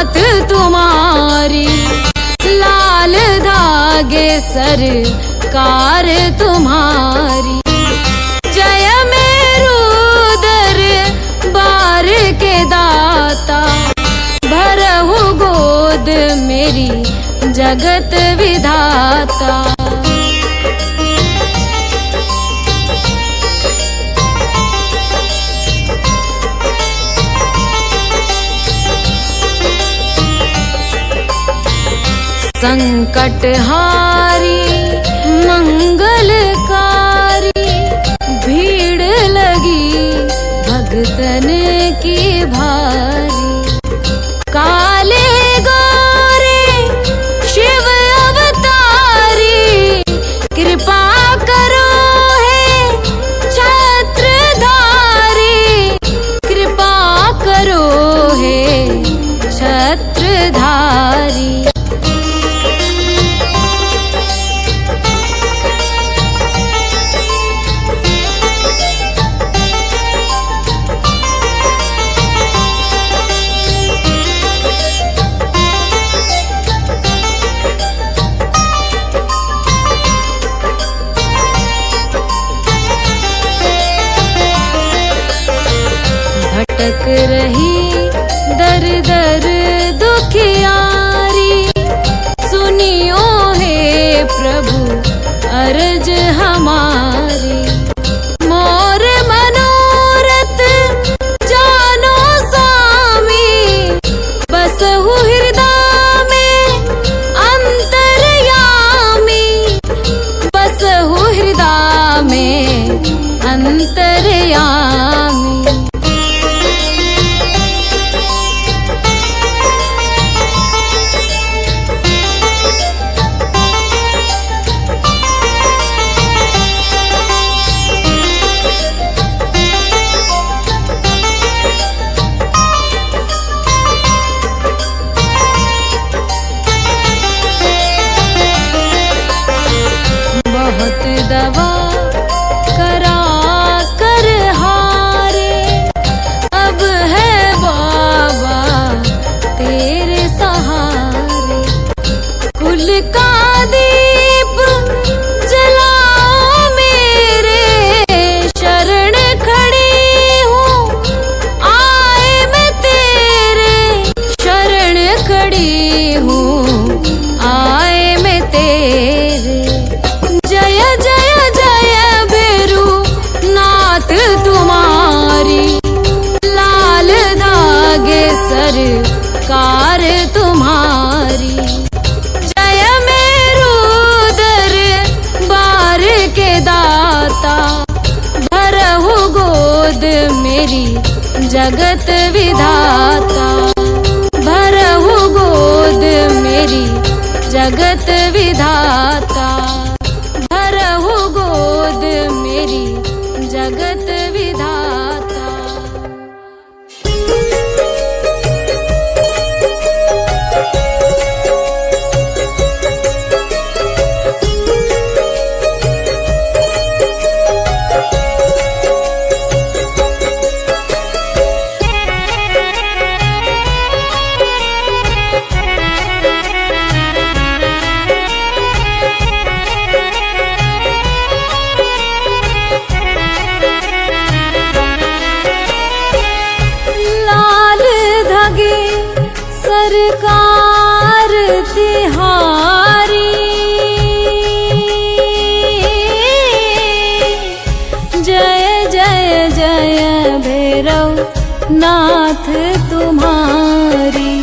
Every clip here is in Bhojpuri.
नाथ तुम्हारी, लाल धागे सरकार तुम्हारी। जय मेरू दरबार के दाता, भरहु गोद मेरी जगत विधाता। संकटहारी मंगलकारी, भीड़ लगी भगतन की भारी। काले गोरे शिव अवतारी, कृपा करो हे छत्रधारी, कृपा करो हे छत्रधारी। भटक रही दर दर दुखियारी, सुनियो हे प्रभु अर्ज हमारी। मोर मनोरथ जानो स्वामी, बसहु हृदय में अंतर्यामी, बसहु हृदय में अंतर्यामी। बहुत दवा करा कर हारे, अब है बाबा तेरे सहारे। कुल का दीप जलाओ मेरे, शरण खड़ी हूँ आए मैं तेरे, शरण खड़ी हूँ आए मैं तेरे। जय जय जय भैरू नाथ तुम्हारी, लाल धागे सरकार तुम्हारी। जय मेरू दरबार के दाता, भरहु गोद मेरी जगत विधाता। भरहु गोद मेरी जगत विधाता, भरहु गोद मेरी जगत विधाता। सरकार तिहारी, जय जय जय भैरव नाथ तुम्हारी।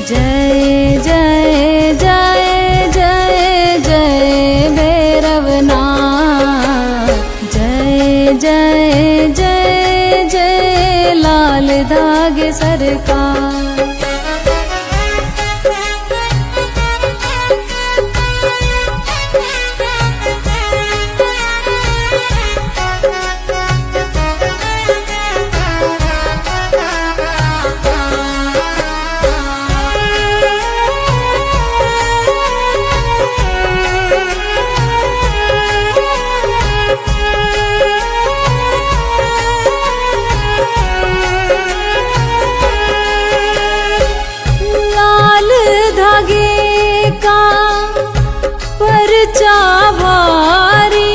जय जय जय जय जय भैरव नाथ, जय जय जय जय लाल धागे सरकार। ऊंचा भारी,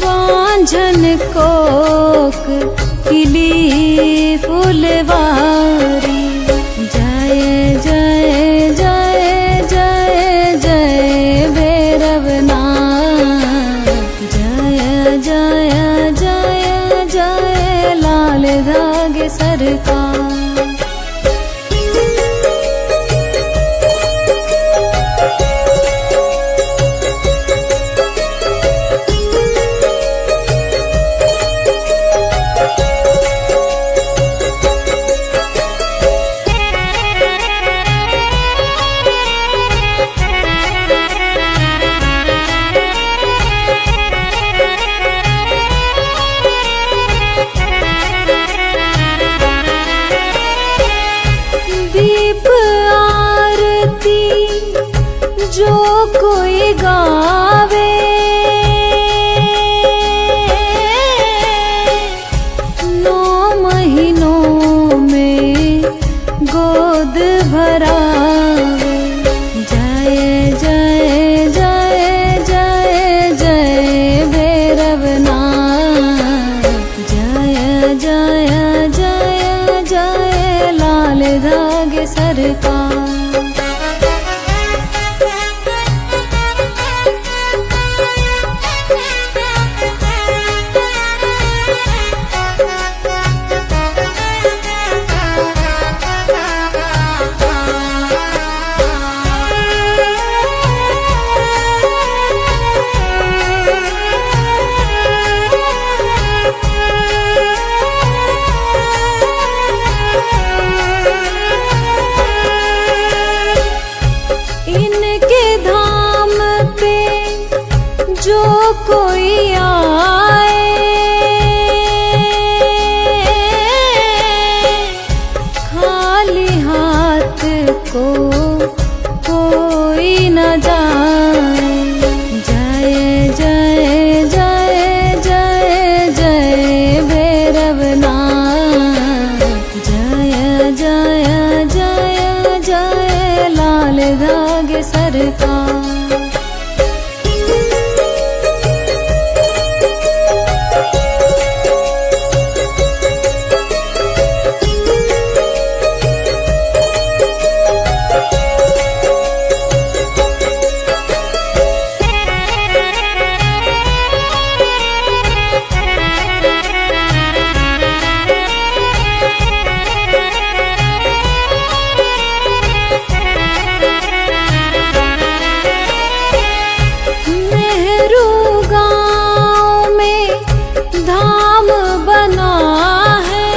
बांझन कोक किली फुलवारी। जय जय जय जय जय भैरवनाथ, जय जय जय जय लाल धागे सरकार। दीप आरती जो कोई गावे, नौ महीनों में गोद भरावे। जय जय जय जय जय भैरवनाथ, जय जय जय जय लाल धागे सरकार। इनके धाम पे जो कोई आए, खाली हाथ को कोई न जाए। जय जय जय जय जय भैरवनाथ, जय जय जय जय लाल धागे सरकार। नेहरू गांव में धाम बना है,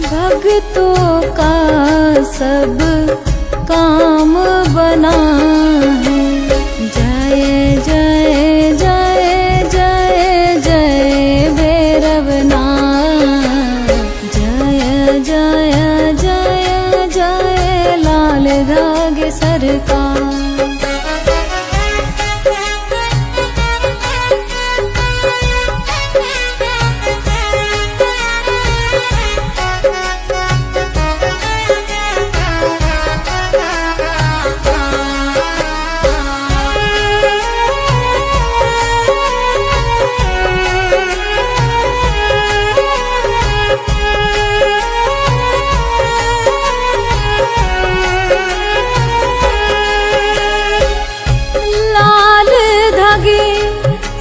भक्तों का सब काम बना है। जय जय जय जय जय भैरवनाथ, जय जय जय जय लाल धागे सरकार।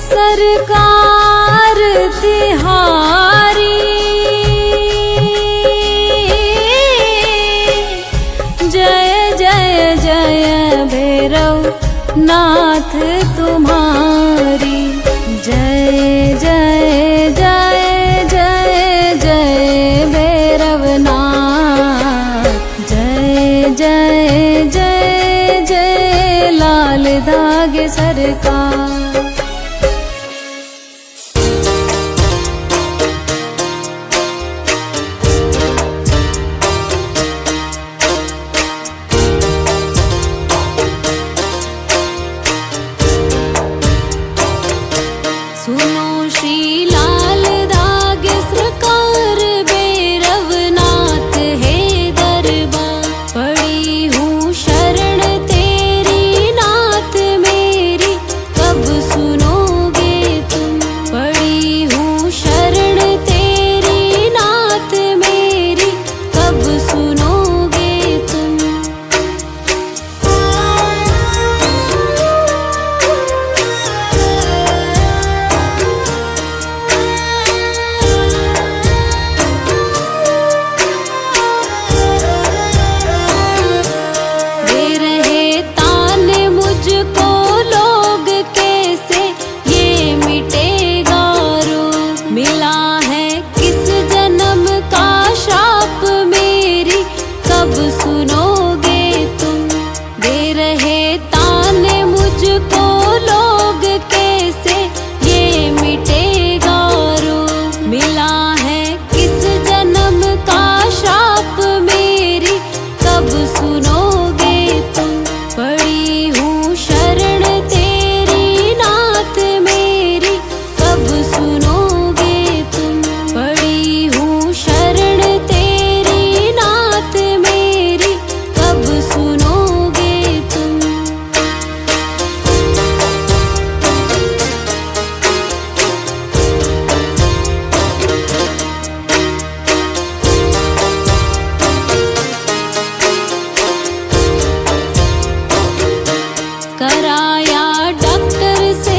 सरकार तिहारी, जय जय जय भैरव नाथ तुम्हारी। जय जय जय जय जय भैरवनाथ, जय जय जय जय लाल धागे सरकार। सुनो श्री लाल धागे सरकार भैरवनाथ, मुझको लोग कैसे ये मिटेगा रोग। मिला है किस जन्म का श्राप मेरी कब सुनोगे तुम। पड़ी हूँ शरण तेरी नाथ मेरी कब सुनोगे तुम। पड़ी हूँ शरण तेरी नाथ मेरी कब सुनोगे तुम। कराया डॉक्टर से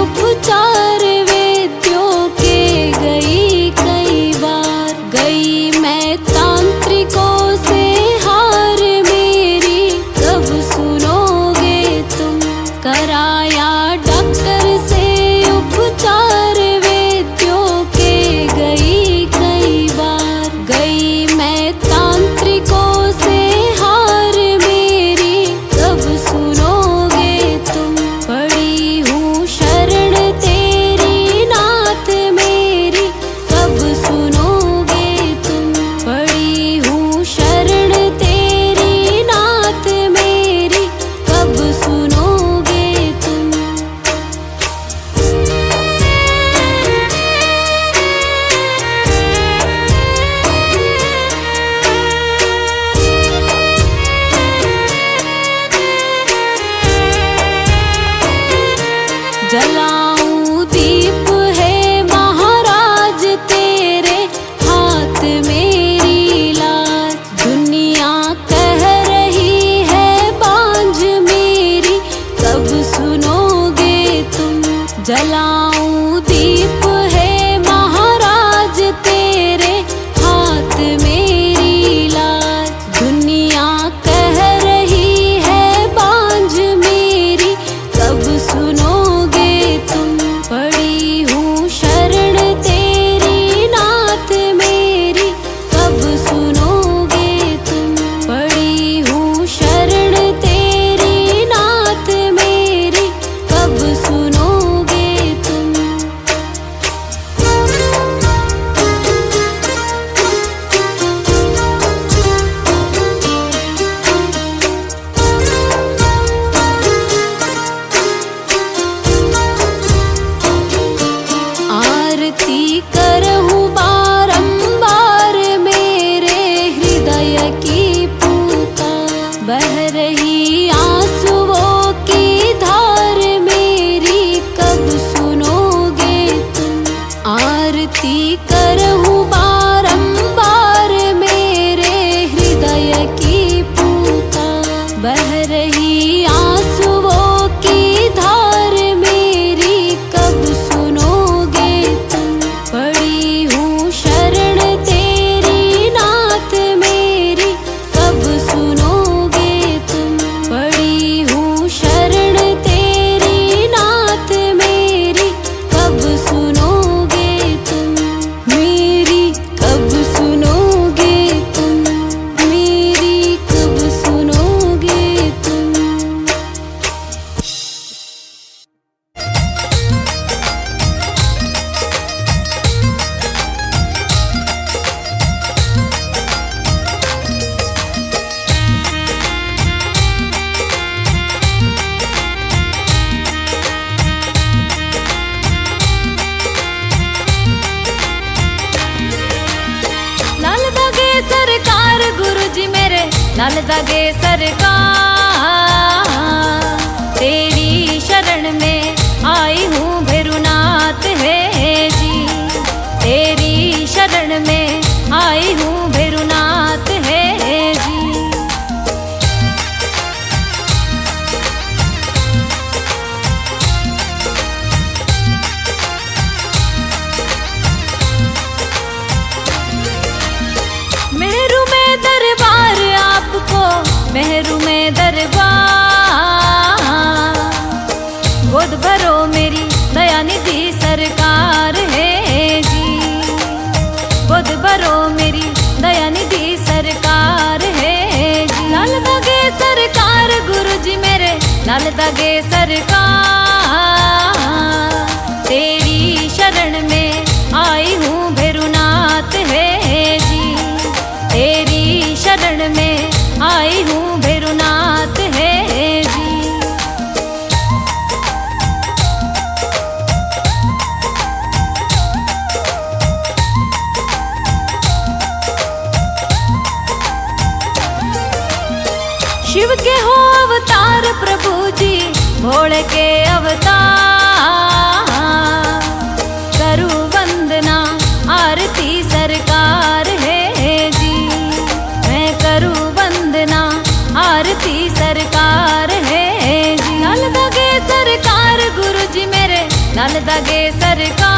उपचार वैद्यों के गई कई बार। गई मैं तांत्रिकों से हार मेरी कब सुनोगे तुम। कराया डॉक्टर से उपचार वैद्यों के गई कई बार। गई मैं तांत्रिकों से हार मेरी कब सुनोगे तुम। पड़ी हूँ शरण तेरी नाथ मेरी कब सुनोगे तुम। पड़ी हूँ शरण तेरी नाथ मेरी कब सुनोगे तुम। जलाऊं दीप है महाराज तेरे हाथ मेरी लाज। दुनिया कह रही है बांझ मेरी कब सुनोगे तुम। जलाऊं दीप है महाराज तेरे हाथ मेरी लाज। दुनिया कह रही है बांझ मेरी कब सुनोगे तुम। पड़ी हूँ शरण तेरी नाथ मेरी कब सुनोगे तुम। पड़ी हूँ शरण तेरी नाथ मेरी कब सुनोगे तुम। आरती करहूँ बारंबार मेरे हृदय की पुकार। बह रही आंसुओं की धार मेरी कब सुनोगे तुम। आरती करहूँ बारंबार मेरे हृदय की पुकार। बह रही आंसुओं की धार मेरी कब सुनोगे तुम। पड़ी हूँ शरण तेरी नाथ मेरी कब सुनोगे तुम। पड़ी हूँ शरण तेरी नाथ मेरी कब सुनोगे तुम। मेरी कब सुनोगे तुम। मेरी कब सुनोगे तुम। लाल दागे सरकार गुरु जी मेरे लाल दागे सरकार। तेरी शरण में आई हूँ भैरुनाथ है जी। तेरी शरण में आई हूँ भैरुनाथ है जी। मेहरू में दरबार आपको मेहरू में दरबार। गोद भरो मेरी दयानिधि सरकार है जी। गोद भरो मेरी नल दगे सरकार। तेरी शरण में आई हूँ भैरुनाथ है जी, तेरी शरण में आई हूँ भैरुनाथ है जी। शिव के हो अवतार प्रभु जी, भोले के अवतार। करूँ वंदना आरती सरकार है जी, मैं करूँ वंदना आरती सरकार है जी। नल दगे सरकार गुरु जी मेरे, नल दगे सरकार।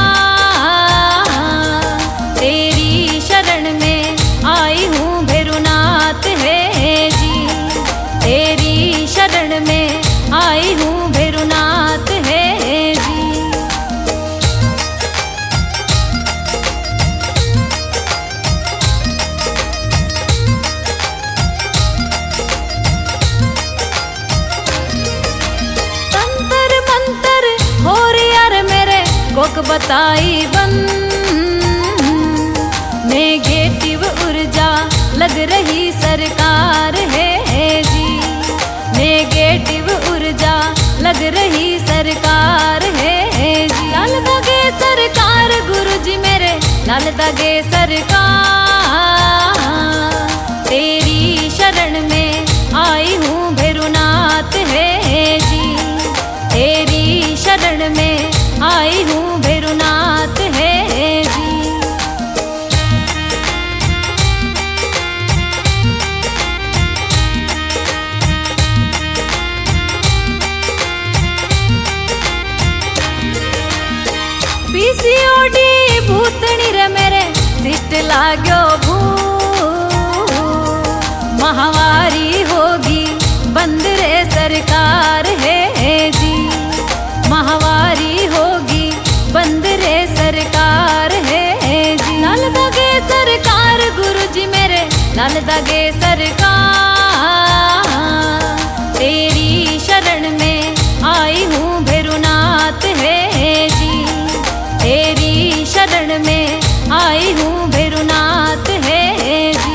तेरी शरण में आई हूँ भैरुनाथ है जी, तेरी शरण में आई हूँ भैरुनाथ है जी। तंत्र मंत्र हो यार मेरे कोक बताई बंद, नेगेटिव ऊर्जा लग रही सरकार है जी, नेगेटिव ऊर्जा लग रही सरकार है जी। नल दगे सरकार गुरु जी मेरे, नल दगे सरकार। तेरी शरण में आई हूँ भैरुनाथ है जी, तेरी शरण में आई हूँ भैरुनाथ है जी। पीसीओडी भूतनी रे मेरे सिट लाग्यो भू, महावारी होगी बंद रे सरकार है जी, महावारी होगी बंद रे सरकार है जी। नल दगे सरकार गुरु जी मेरे, नल दगे सरकार। तेरी शरण में आई हूँ भैरुनाथ है जी, तेरी शरण में आई हूँ भैरुनाथ है जी।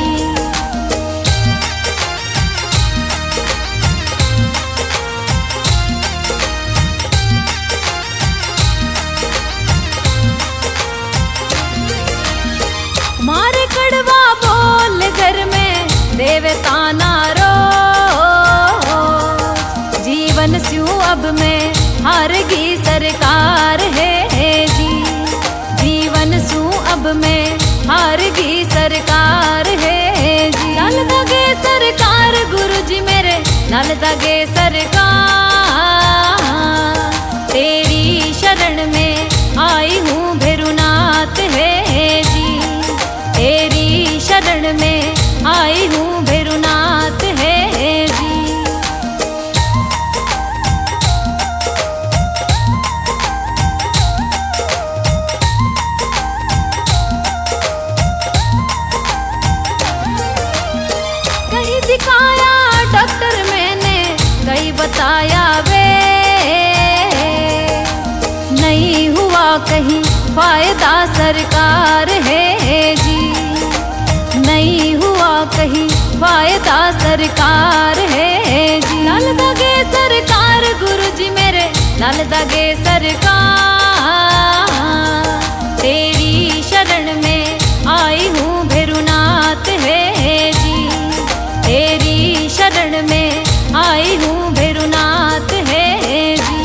मारे कड़वा बोल घर में देवता नारो, जीवन स्यू अब में हारगी सरकार है जी, जीवन सू अब में हारगी सरकार है जी। नल दगे सरकार गुरु जी मेरे, नल दगे सरकार। तेरी शरण में आई हूँ भैरुनाथ है जी, तेरी शरण में आई हूँ भैरुनाथ है जी। कहीं दिखाया डॉक्टर मैंने, कहीं बताया वे, नहीं हुआ कहीं फायदा सरकार है जी, नहीं हुआ कहीं फायदा सरकार है जी। नल दगे सरकार गुरु जी मेरे, नल दगे सरकार। तेरी शरण में आई हूँ भैरुनाथ है जी, तेरी शरण में आई हूँ भैरुनाथ है जी।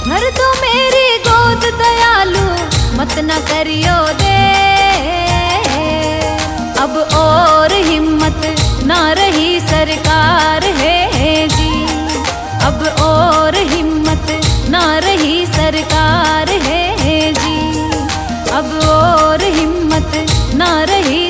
भर दो मेरी गोद दयालु, मत न करियो दे, अब और हिम्मत ना रही सरकार है जी, अब और हिम्मत ना रही सरकार है जी, अब और हिम्मत ना रही